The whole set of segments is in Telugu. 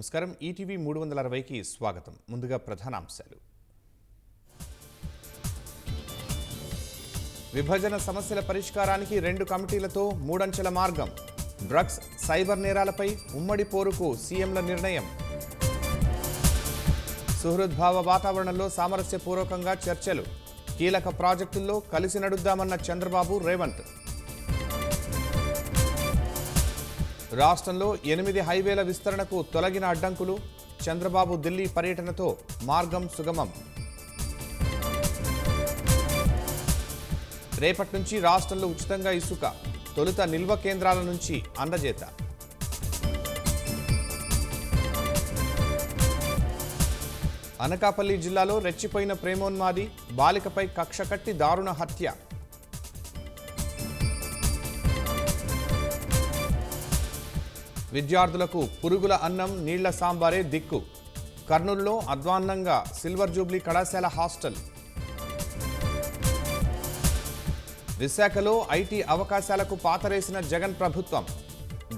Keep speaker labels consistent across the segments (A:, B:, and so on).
A: నమస్కారం ఈటీవీ 360కి స్వాగతం. ముందుగా ప్రధానాంశాలు. విభజన సమస్యల పరిష్కారానికి 2 కమిటీలతో 3 అంచెల మార్గం. డ్రగ్స్, సైబర్ నేరాలపై ఉమ్మడి పోరుకు సీఎంల నిర్ణయం. సుహృద్భావ వాతావరణంలో సామరస్యపూర్వకంగా చర్చలు. కీలక ప్రాజెక్టుల్లో కలిసి నడుద్దామన్న చంద్రబాబు, రేవంత్. రాష్ట్రంలో 8 హైవేల విస్తరణకు తొలగిన అడ్డంకులు. చంద్రబాబు ఢిల్లీ పర్యటనతో మార్గం సుగమం. రేపటి నుంచి రాష్ట్రంలో ఉచితంగా ఇసుక. తొలుత నిల్వ కేంద్రాల నుంచి అందజేత. అనకాపల్లి జిల్లాలో రెచ్చిపోయిన ప్రేమోన్మాది. బాలికపై కక్ష కట్టి దారుణ హత్య. విద్యార్థులకు పురుగుల అన్నం, నీళ్ల సాంబారే దిక్కు. కర్నూలులో అధ్వాన్నంగా సిల్వర్ జూబ్లీ కళాశాల హాస్టల్. విశాఖలో ఐటీ అవకాశాలకు పాతరేసిన జగన్ ప్రభుత్వం.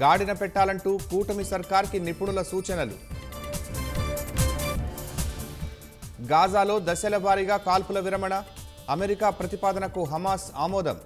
A: గాడిన పెట్టాలంటూ కూటమి సర్కార్కి నిపుణుల సూచనలు. గాజాలో దశల వారీగా కాల్పుల విరమణ. అమెరికా ప్రతిపాదనకు హమాస్ ఆమోదం.